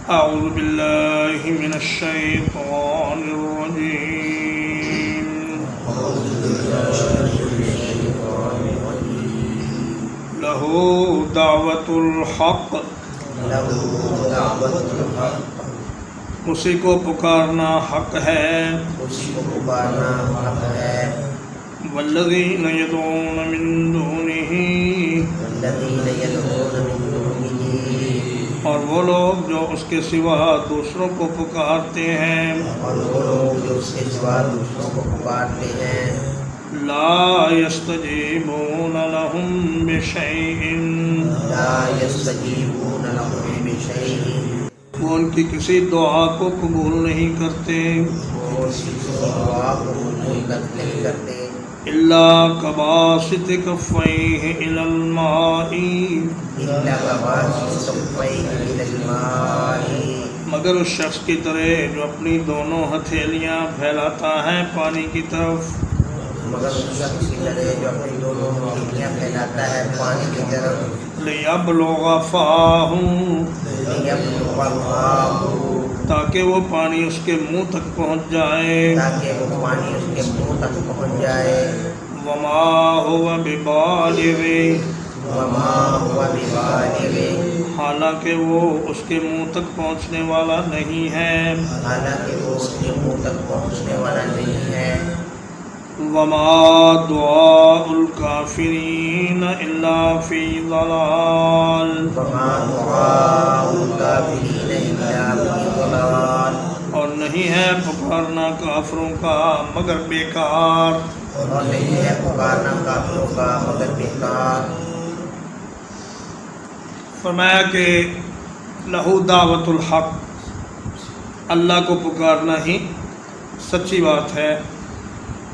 أعوذ بالله من الشيطان الرجيم له دعوة الحق اسی کو پکارنا حق ہے والذین یدعون من دونہ اور وہ لوگ جو اس کے سوا دوسروں کو پکارتے ہیں لا یستجیبون لهم بشیء وہ ان کی کسی دعا کو قبول نہیں کرتے الا کباسط کفیہ الی الماء مگر اس شخص کی طرح جو اپنی دونوں ہتھیلیاں پھیلاتا ہے پانی کی طرف لیبلغ فاہ تاکہ وہ پانی اس کے منہ تک پہنچ جائے وما هو ببالغ حالانکہ وہ اس کے منہ تک پہنچنے والا نہیں ہے وما دعاء الکافرین الا فی ضلال اور نہیں ہے پکارنا کافروں کا مگر بیکار فرمایا کہ لہو دعوت الحق اللہ کو پکارنا ہی سچی بات ہے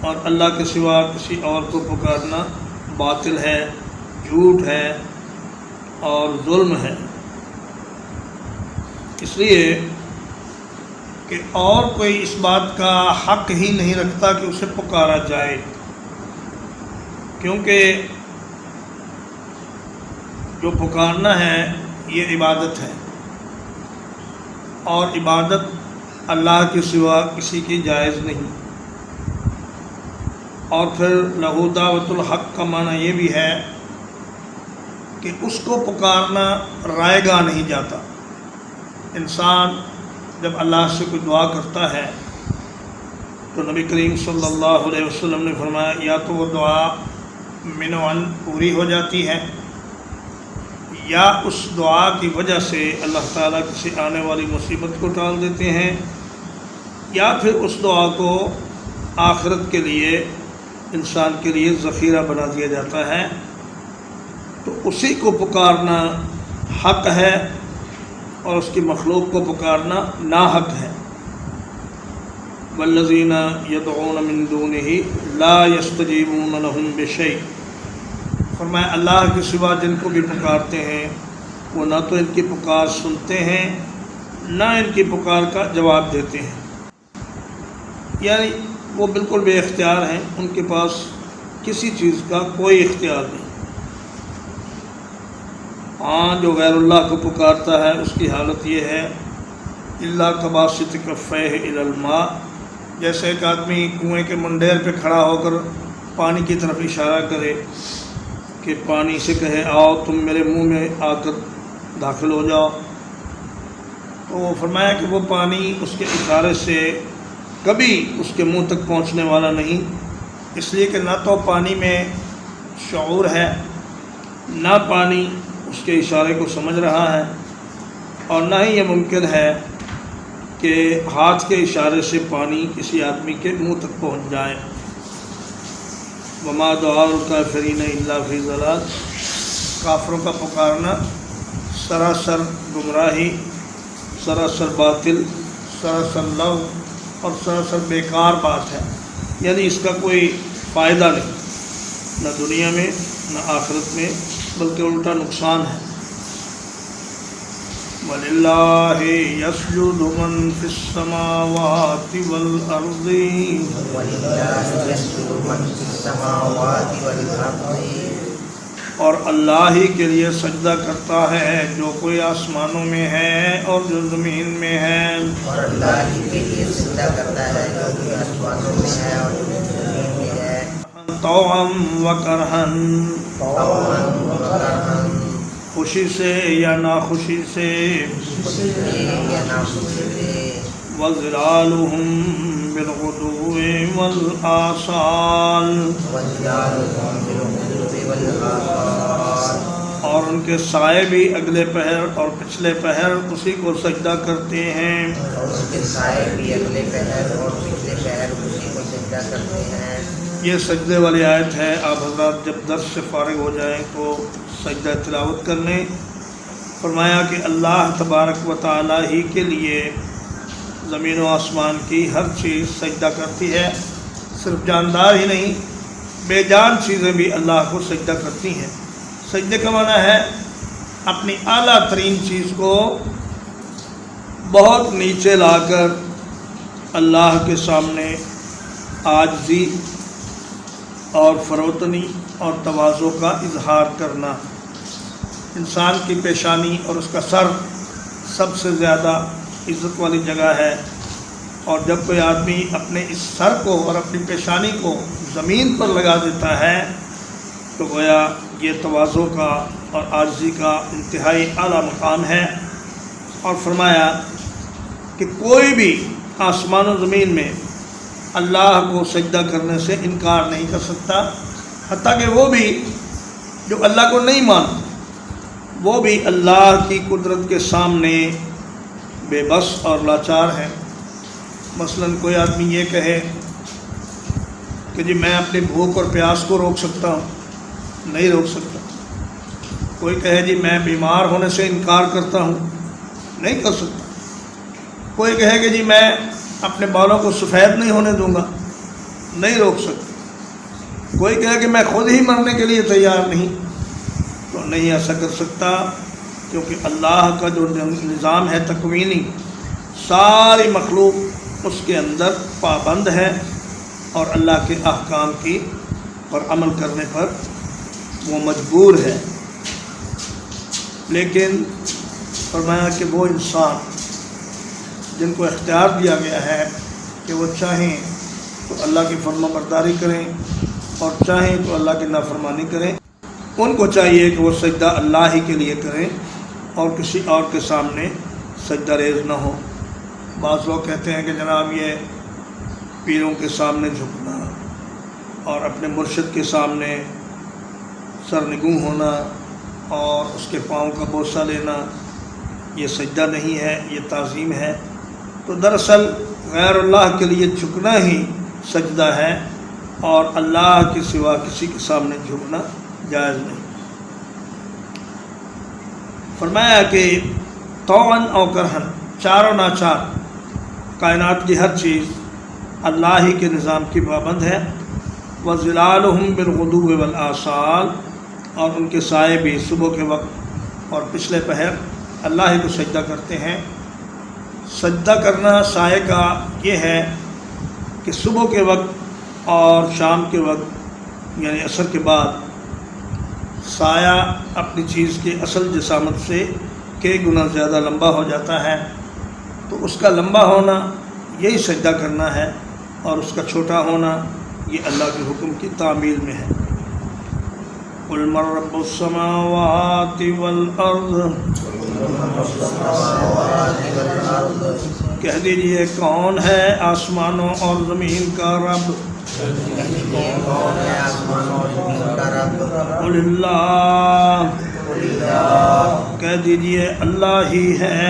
اور اللہ کے سوا کسی اور کو پکارنا باطل ہے جھوٹ ہے اور ظلم ہے اس لیے کہ اور کوئی اس بات کا حق ہی نہیں رکھتا کہ اسے پکارا جائے کیونکہ جو پکارنا ہے یہ عبادت ہے اور عبادت اللہ کے سوا کسی کی جائز نہیں اور پھر لہو دعوت الحق کا معنی یہ بھی ہے کہ اس کو پکارنا رائے گاہ نہیں جاتا انسان جب اللہ سے کوئی دعا کرتا ہے تو نبی کریم صلی اللہ علیہ وسلم نے فرمایا یا تو وہ دعا من و عن پوری ہو جاتی ہے یا اس دعا کی وجہ سے اللہ تعالیٰ کسی آنے والی مصیبت کو ٹال دیتے ہیں یا پھر اس دعا کو آخرت کے لیے انسان کے لیے ذخیرہ بنا دیا جاتا ہے تو اسی کو پکارنا حق ہے اور اس کی مخلوق کو پکارنا ناحق ہے والذین یدعون من دونہ لا یستجیبون لهم بشیء فرمایا اللہ کے سوا جن کو بھی پکارتے ہیں وہ نہ تو ان کی پکار سنتے ہیں نہ ان کی پکار کا جواب دیتے ہیں یعنی وہ بالکل بے اختیار ہیں ان کے پاس کسی چیز کا کوئی اختیار نہیں ہاں جو غیر اللہ کو پکارتا ہے اس کی حالت یہ ہے الا کباسط کفیہ الی الماء جیسے ایک آدمی کنویں کے منڈیر پہ کھڑا ہو کر پانی کی طرف اشارہ کرے کہ پانی سے کہے آؤ تم میرے منہ میں آ کر داخل ہو جاؤ تو وہ فرمایا کہ وہ پانی اس کے اشارے سے کبھی اس کے منہ تک پہنچنے والا نہیں اس لیے کہ نہ تو پانی میں شعور ہے نہ پانی اس کے اشارے کو سمجھ رہا ہے اور نہ ہی یہ ممکن ہے کہ ہاتھ کے اشارے سے پانی کسی آدمی کے منہ تک پہنچ جائے وما دعاء الکافرین الا فی ضلال کافروں کا پکارنا سراسر گمراہی سراسر باطل سراسر لغو اور سراسر بیکار بات ہے یعنی اس کا کوئی فائدہ نہیں نہ دنیا میں نہ آخرت میں بلکہ الٹا نقصان ہے وَلِلَّهِ يَسْجُدُ مَن فِي السَّمَاوَاتِ وَالْأَرْضِ اور اللہ ہی کے لیے سجدہ کرتا ہے جو کوئی آسمانوں میں ہے اور جو زمین میں ہے، اور اللہ ہی کے لیے سجدہ کرتا ہے جو کوئی آسمانوں میں ہے اور جو زمین میں ہے، طوعا و کرہن، طوعاً و کرہاً، خوشی سے یا ناخوشی سے، خوشی سے یا ناخوشی سے، وظلالہم بالغدو والآصال، وظلالهم بالغدو والآصال، اور ان کے سائے بھی اگلے پہر اور پچھلے پہر اسی کو سجدہ کرتے ہیں۔ اور اس کے سائے بھی اگلے پہر اور پچھلے پہر اسی کو سجدہ کرتے ہیں۔ یہ سجدے والی آیت ہے۔ آپ حضرات جب درس سے فارغ ہو جائیں تو سجدہ تلاوت کر لیں۔ فرمایا کہ اللہ تبارک و تعالی ہی کے لیے زمین و آسمان کی ہر چیز سجدہ کرتی ہے، صرف جاندار ہی نہیں، بے جان چیزیں بھی اللہ کو سجدہ کرتی ہیں۔ سجدے کا معنی ہے اپنی اعلیٰ ترین چیز کو بہت نیچے لا کر اللہ کے سامنے عاجزی اور فروتنی اور تواضع کا اظہار کرنا۔ انسان کی پیشانی اور اس کا سر سب سے زیادہ عزت والی جگہ ہے، اور جب کوئی آدمی اپنے اس سر کو اور اپنی پیشانی کو زمین پر لگا دیتا ہے تو گویا یہ تواضع کا اور عاجزی کا انتہائی اعلیٰ مقام ہے۔ اور فرمایا کہ کوئی بھی آسمان و زمین میں اللہ کو سجدہ کرنے سے انکار نہیں کر سکتا، حتیٰ کہ وہ بھی جو اللہ کو نہیں مانتا، وہ بھی اللہ کی قدرت کے سامنے بے بس اور لاچار ہے۔ مثلا کوئی آدمی یہ کہے کہ جی میں اپنی بھوک اور پیاس کو روک سکتا ہوں، نہیں روک سکتا۔ کوئی کہے جی میں بیمار ہونے سے انکار کرتا ہوں، نہیں کر سکتا۔ کوئی کہے کہ جی میں اپنے بالوں کو سفید نہیں ہونے دوں گا، نہیں روک سکتا۔ کوئی کہے کہ میں خود ہی مرنے کے لیے تیار نہیں، تو نہیں ایسا کر سکتا، کیونکہ اللہ کا جو نظام ہے تکوینی، ساری مخلوق اس کے اندر پابند ہے اور اللہ کے احکام کی پر عمل کرنے پر وہ مجبور ہے۔ لیکن فرمایا کہ وہ انسان جن کو اختیار دیا گیا ہے کہ وہ چاہیں تو اللہ کی فرما برداری کریں اور چاہیں تو اللہ کی نافرمانی کریں، ان کو چاہیے کہ وہ سجدہ اللہ ہی کے لیے کریں اور کسی اور کے سامنے سجدہ ریز نہ ہو۔ بعض لوگ کہتے ہیں کہ جناب یہ پیروں کے سامنے جھکنا اور اپنے مرشد کے سامنے سرنگوں ہونا اور اس کے پاؤں کا بوسہ لینا یہ سجدہ نہیں ہے، یہ تعظیم ہے۔ تو دراصل غیر اللہ کے لیے جھکنا ہی سجدہ ہے، اور اللہ کے سوا کسی کے سامنے جھکنا جائز نہیں۔ فرمایا کہ طوعاً او کرہن، چار و ناچار کائنات کی ہر چیز اللہ ہی کے نظام کی پابند ہے۔ وظلالہم بالغدو والآصال، اور ان کے سائے بھی صبح کے وقت اور پچھلے پہر اللہ ہی کو سجدہ کرتے ہیں۔ سجدہ کرنا سائے کا یہ ہے کہ صبح کے وقت اور شام کے وقت یعنی عصر کے بعد سایہ اپنی چیز کی اصل جسامت سے کئی گنا زیادہ لمبا ہو جاتا ہے، تو اس کا لمبا ہونا یہی سجدہ کرنا ہے، اور اس کا چھوٹا ہونا یہ اللہ کے حکم کی تعمیل میں ہے۔ قُلْ مَن رَّبُّ السَّمَاوَاتِ وَالْأَرْضِ، کہہ دیجئے کون ہے آسمانوں اور زمین کا رب؟ قُلِ اللَّهُ، کہہ دیجئے اللہ ہی ہے۔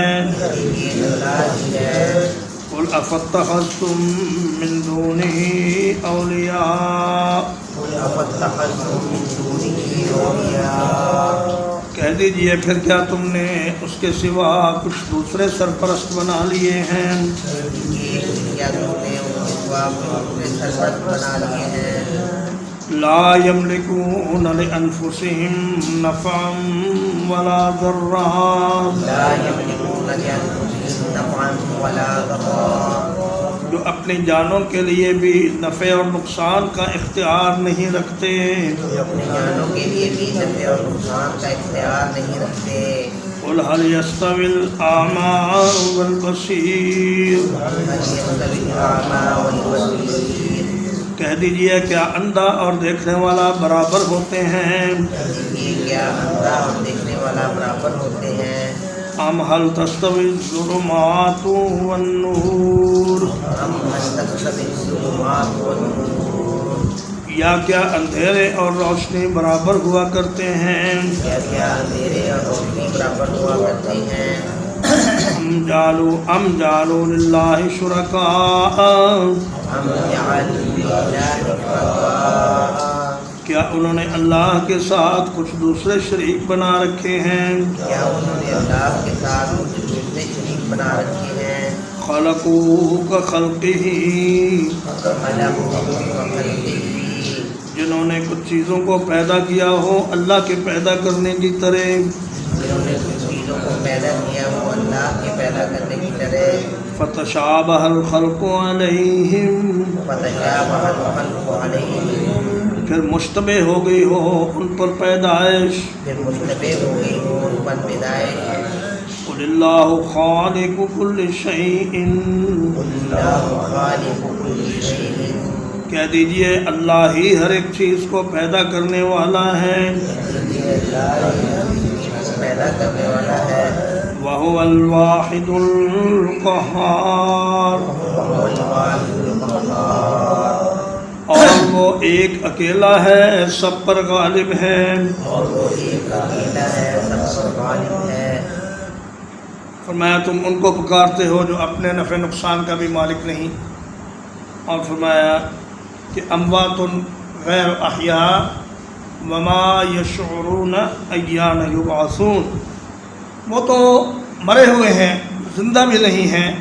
قُلْ أَفَاتَّخَذْتُم مِّن دُونِهِ أَوْلِيَاءَ، کہہ دیجئے پھر کیا تم نے اس کے سوا کچھ دوسرے سرپرست بنا لیے ہیں؟ لا يملكون لأنفسهم نفعا ولا ضرا، جو اپنی جانوں کے لیے بھی نفع اور نقصان کا اختیار نہیں رکھتے. جو اپنی جانوں کے لیے بھی نفع اور نقصان کا اختیار نہیں رکھتے. قل هل يستوي الأعمى والبصير هل يستوي الأعمى والبصير. کہہ دیجئے کیا اندھا اور دیکھنے والا برابر ہوتے ہیں؟ یہ کیا اندھا اور دیکھنے والا برابر ہوتے ہیں؟ ام هل تستوي الظلمات والنور ہم تستوی الظلمات والنور. یا کیا اندھیرے اور روشنی برابر ہوا کرتے ہیں؟ کیا کیا اندھیرے اور روشنی برابر ہوا کرتے ہیں؟ ام جعلوا للہ شرکاء ہم جعلوا للہ شرکاء. کیا انہوں نے اللہ کے ساتھ کچھ دوسرے شریک بنا رکھے ہیں؟ کیا انہوں نے اللہ کے ساتھ کچھ دوسرے شریک بنا رکھے ہیں؟ خلقوہ کخلقہ خلقوا کخلقہ. جنہوں نے کچھ چیزوں کو پیدا کیا ہو اللہ کے پیدا کرنے کی طرح. جنہوں نے کچھ چیزوں کو پیدا کیا وہ اللہ کے پیدا کرنے کی طرح. فتشابہ الخلق علیہم فتشابہ الخلق علیہم. پھر مشتبہ ہو گئی ہو ان پر پیدائش. پھر مشتبہ ہو گئی ہو ان پر پیدائش. قل اللہ خالق کل شیء اللہ خالق کل شیء. کہہ دیجئے اللہ ہی ہر ایک چیز کو پیدا کرنے والا ہے. پیدا کرنے والا ہے. وَهُوَ الْوَاحِدُ الْقَهَّارُ وَهُوَ الْوَاحِدُ الْقَهَّارُ. اور وہ ایک اکیلا ہے سب پر غالب ہے. اور وہ ایک اکیلا ہے سب پر غالب ہے. فرمایا تم ان کو پکارتے ہو جو اپنے نفع نقصان کا بھی مالک نہیں. اور فرمایا کہ اموات غیر احیاء وما یشعرون ایان یبعثون. وہ تو مرے ہوئے ہیں زندہ بھی نہیں ہیں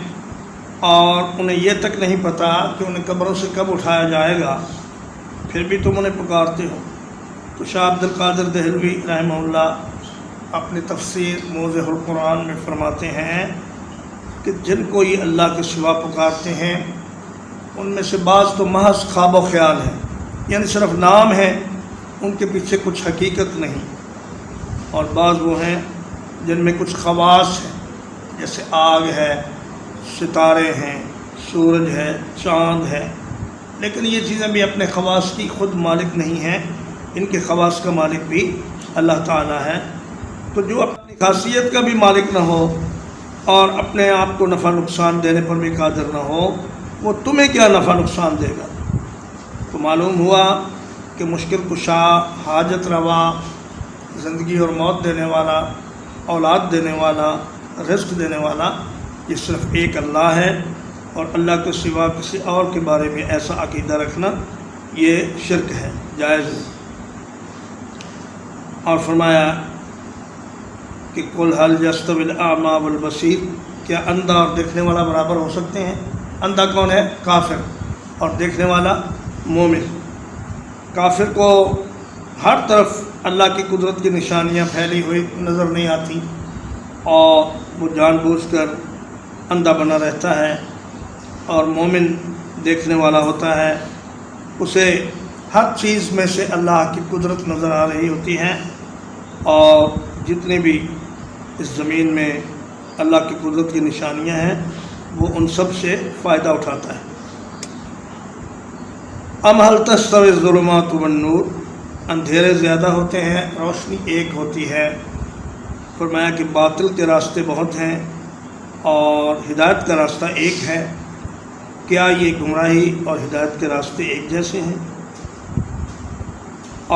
اور انہیں یہ تک نہیں پتہ کہ انہیں قبروں سے کب اٹھایا جائے گا، پھر بھی تم انہیں پکارتے ہو. تو شاہ عبد القادر دہلوی رحمہ اللہ اپنی تفسیر موضح القرآن میں فرماتے ہیں کہ جن کو یہ اللہ کے سوا پکارتے ہیں ان میں سے بعض تو محض خواب و خیال ہے، یعنی صرف نام ہے، ان کے پیچھے کچھ حقیقت نہیں. اور بعض وہ ہیں جن میں کچھ خواص ہیں، جیسے آگ ہے، ستارے ہیں، سورج ہے، چاند ہے، لیکن یہ چیزیں بھی اپنے خواص کی خود مالک نہیں ہیں، ان کے خواص کا مالک بھی اللہ تعالیٰ ہے. تو جو اپنی خاصیت کا بھی مالک نہ ہو اور اپنے آپ کو نفع نقصان دینے پر بھی قادر نہ ہو، وہ تمہیں کیا نفع نقصان دے گا؟ تو معلوم ہوا کہ مشکل کشا، حاجت روا، زندگی اور موت دینے والا، اولاد دینے والا، رزق دینے والا، یہ صرف ایک اللہ ہے. اور اللہ کے سوا کسی اور کے بارے میں ایسا عقیدہ رکھنا یہ شرک ہے، جائز ہے. اور فرمایا کہ قل هل يستوي الأعمى والبصير، کیا اندھا اور دیکھنے والا برابر ہو سکتے ہیں؟ اندھا کون ہے؟ کافر. اور دیکھنے والا مومن. کافر کو ہر طرف اللہ کی قدرت کی نشانیاں پھیلی ہوئی نظر نہیں آتی اور وہ جان بوجھ کر اندھا بنا رہتا ہے. اور مومن دیکھنے والا ہوتا ہے، اسے ہر چیز میں سے اللہ کی قدرت نظر آ رہی ہوتی ہے اور جتنی بھی اس زمین میں اللہ کی قدرت کی نشانیاں ہیں وہ ان سب سے فائدہ اٹھاتا ہے. ام هل تستوی الظلمات والنور، اندھیرے زیادہ ہوتے ہیں روشنی ایک ہوتی ہے. فرمایا کہ باطل کے راستے بہت ہیں اور ہدایت کا راستہ ایک ہے. کیا یہ گمراہی اور ہدایت کے راستے ایک جیسے ہیں؟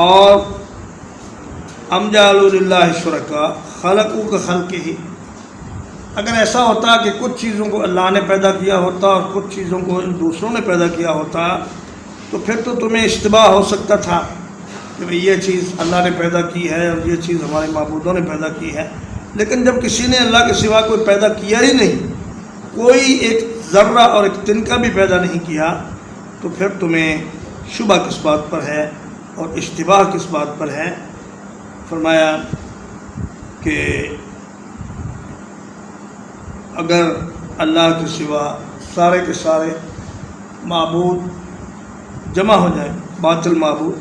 اور ام جعلوا للہ شرکاء خلقوا کخلقہ، اگر ایسا ہوتا کہ کچھ چیزوں کو اللہ نے پیدا کیا ہوتا اور کچھ چیزوں کو ان دوسروں نے پیدا کیا ہوتا تو پھر تو تمہیں اشتباہ ہو سکتا تھا کہ بھئی یہ چیز اللہ نے پیدا کی ہے اور یہ چیز ہمارے معبودوں نے پیدا کی ہے. لیکن جب کسی نے اللہ کے سوا کوئی پیدا کیا ہی نہیں، کوئی ایک ذرہ اور ایک تنکا بھی پیدا نہیں کیا، تو پھر تمہیں شبہ کس بات پر ہے اور اشتباہ کس بات پر ہے؟ فرمایا کہ اگر اللہ کے سوا سارے کے سارے معبود جمع ہو جائے، باطل معبود،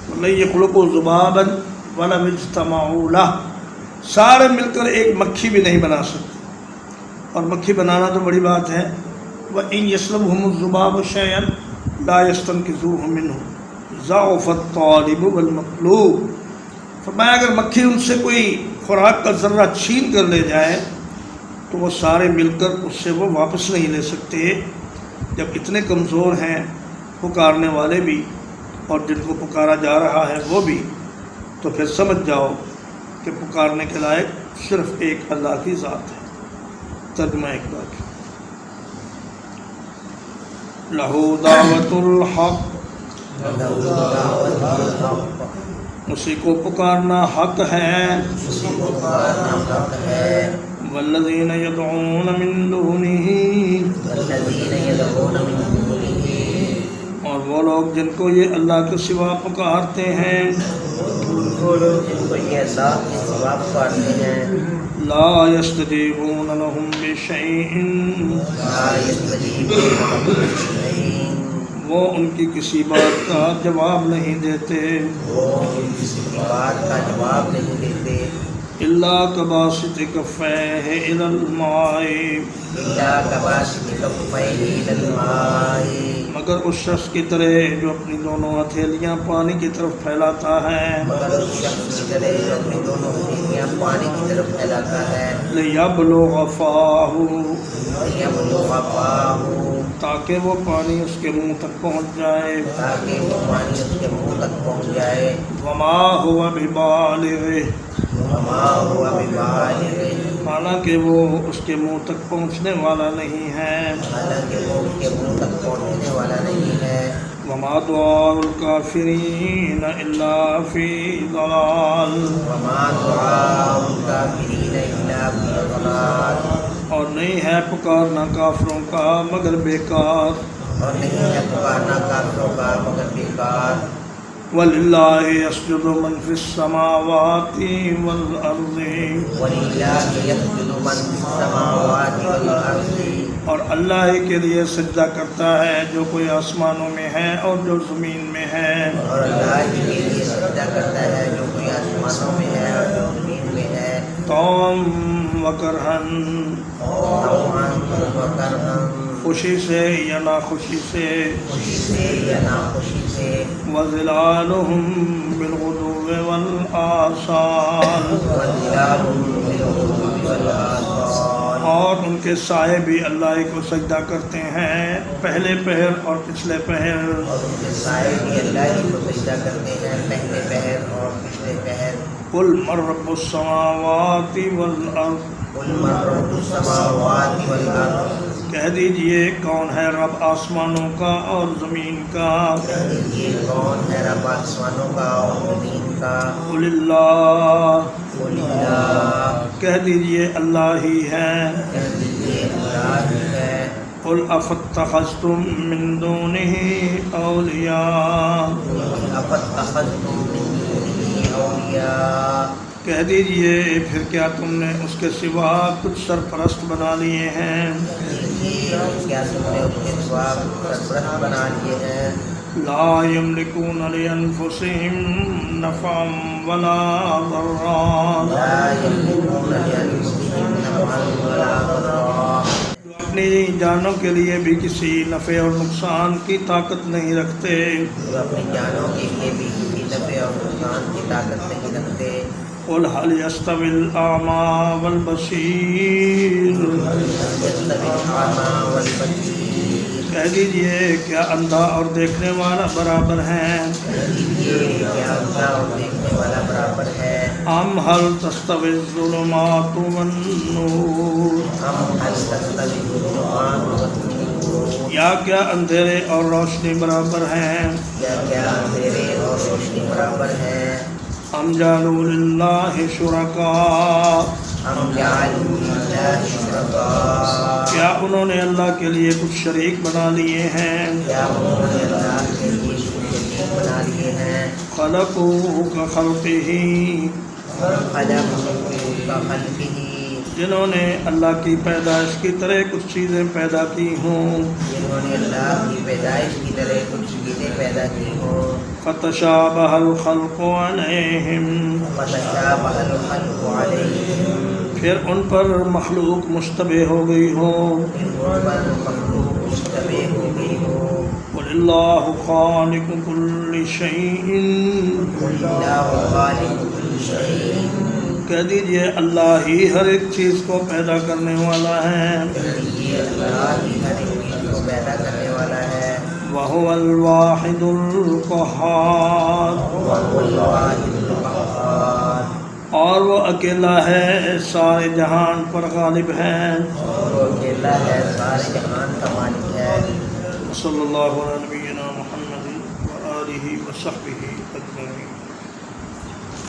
وَلَن يَخْلُقُوا ذُبَابًا وَلَوِ اجْتَمَعُوا لَهُ، سارے مل کر ایک مکھی بھی نہیں بنا سکتے، اور مکھی بنانا تو بڑی بات ہے۔ وَإِن يَسْلُبْهُمُ الذُّبَابُ شَيْئًا لَا يَسْتَنقِذُوهُ مِنْهُ ضَعُفَ الطَّالِبُ وَالْمَطْلُوبُ، فرمایا اگر مکھی ان سے کوئی خوراک کا ذرہ چھین کر لے جائے تو وہ سارے مل کر اس سے وہ واپس نہیں لے سکتے۔ جب اتنے کمزور ہیں پکارنے والے بھی اور جن کو پکارا جا رہا ہے وہ بھی، تو پھر سمجھ جاؤ کہ پکارنے کے لائق صرف ایک اللہ کی ذات ہے۔ ترجمہ ایک بار، لہو دعوت الحق، اسی کو پکارنا حق ہے، والذین یدعون من دونہ، اور وہ لوگ جن کو یہ اللہ کے سوا پکارتے ہیں، وہ لوگ جن کو یہ اللہ کے سوا پکارتے ہیں، لا یستجیبون لہم بشیء، لا یستجیبون لہم بشیء، وہ ان کی کسی بات کا جواب نہیں دیتے، وہ ان کی کسی بات کا جواب نہیں دیتے، الا کباسط کفیہ الی الماء، الا کباسط کفیہ الی الماء، مگر اس شخص کی طرح جو اپنی دونوں ہتھیلیاں پانی کی طرف پھیلاتا ہے، مگر اس شخص کی طرح جو اپنی دونوں ہتھیلیاں پانی کی طرف پھیلاتا ہے، لیبلغ فاہ، لیبلغ فاہ، تاکہ وہ پانی اس کے منہ تک پہنچ جائے، تاکہ وہ پانی اس کے منہ تک پہنچ جائے، وما هو ببالغہ، وما هو ببالغہ، حالانکہ وہ اس کے منہ تک پہنچنے والا نہیں ہے، حالانکہ وہ اس کے منہ تک پہنچنے والا نہیں ہے، وما دعاء الکافرین الا فی ضلال، وما دعاء الکافرین الا فی ضلال، اور نہیں ہے پکارنا کافروں کا مگر بیکار، اور نہیں ہے پکارنا کافروں کا مگر بیکار، وَلِلَّهِ يَسْجُدُ مَنْ فِي السَّمَاوَاتِ وَالْأَرْضِ، وَلِلَّهِ يَسْجُدُ مَنْ فِي السَّمَاوَاتِ وَالْأَرْضِ، اور اللہ ہی کے لیے سجدہ کرتا ہے جو کوئی آسمانوں میں ہے اور جو زمین میں ہے، اور اللہ کے لیے سجدہ کرتا ہے جو کوئی آسمانوں میں ہے اور جو زمین میں ہے، طوعاً وکرہاً، طوعاً وکرہاً، خوشی سے یا ناخوشی سے، خوشی سے یا ناخوشی سے، وَظِلَالُهُمْ بِالْغُدُوِّ وَالْآصَالِ، وَظِلَالُهُمْ بِالْغُدُوِّ وَالْآصَالِ، اور ان کے سائے بھی اللہ ہی کو سجدہ کرتے ہیں پہلے پہر اور پچھلے پہر، اور ان کے سائے بھی اللہ ہی کو سجدہ کرتے ہیں پہلے پہر اور پچھلے پہر، قُلْ مَن رَّبُّ السَّمَاوَاتِ وَالْأَرْضِ، قُلْ مَن رَّبُّ السَّمَاوَاتِ وَالْأَرْضِ، کہہ دیجئے کون ہے رب آسمانوں کا اور زمین کا، کہہ دیجیے کون ہے رب آسمانوں کا اور زمین کا، قُلِ اللَّهُ، قُلِ اللَّهُ، کہہ دیجئے اللہ ہی ہے، کہہ دیجیے اللہ ہی ہے، قُلْ أَفَاتَّخَذْتُم مِّن دُونِهِ أَوْلِيَاءَ، أَفَاتَّخَذْتُم مِّن دُونِهِ أَوْلِيَاءَ، کہہ دیجئے پھر کیا تم نے اس کے سوا کچھ سرپرست بنا لیے ہیں، کیا تم نے اس کے سوا سرپرست بنا لیے ہیں، لا يملكون لأنفسهم نفعا ولا ضرا، لا يملكون لأنفسهم نفعا ولا ضرا، جو اپنی جانوں کے لیے بھی کسی نفع اور نقصان کی طاقت نہیں رکھتے، جو اپنی جانوں کے لیے بھی کسی نفع اور نقصان کی طاقت نہیں رکھتے، قل هل يستوي الأعمى والبصير، يستوي الأعمى والبصير، کہہ دیجئے کیا اندھا اور دیکھنے والا برابر ہیں، کہہ دیجیے کیا اندھا اور دیکھنے والا برابر ہے، ام هل تستوي الظلمات والنور، ہم هل تستوي الظلمات والنور، یا کیا اندھیرے اور روشنی برابر ہیں، کیا اندھیرے اور روشنی برابر ہیں، ام جعلوا للہ شرکاء، ہم جعلوا للہ شرکاء، کیا انہوں نے اللہ کے لیے کچھ شریک بنا لیے ہیں، کیا انہوں نے اللہ کے لیے شریک بنا لیے ہیں، خلقوا کخلقہ، خلقوا کخلقہ، جنہوں نے اللہ کی پیدائش کی طرح کچھ چیزیں پیدا کی ہوں جنہوں نے اللہ کی پیدائش کی طرح کچھ چیزیں پیدا کی ہوں فتشابہ الخلق علیہم فتشابہ الخلق علیہم پھر ان پر مخلوق مشتبہ ہو گئی ہو ان پر مخلوق مشتبہ ہو گئی ہو وَلِلَّهُ خَالِقُ كُلِّ شَيْءٍ اللہ خالق کل شیء کہہ دیجئے اللہ ہی ہر ایک چیز کو پیدا کرنے والا ہے یہ اللہ ہی ہر ایک چیز کو پیدا کرنے والا ہے وَهُوَ الْوَاحِدُ الْقَهَّارُ وَهُوَ الْوَاحِدُ الْقَهَّارُ اور وہ اکیلا ہے سارے جہان پر غالب ہے اور وہ اکیلا ہے سارے جہان کا مالک ہے صلی اللہ علیہ نبینا محمد وآلہ وصحبہ اجمعین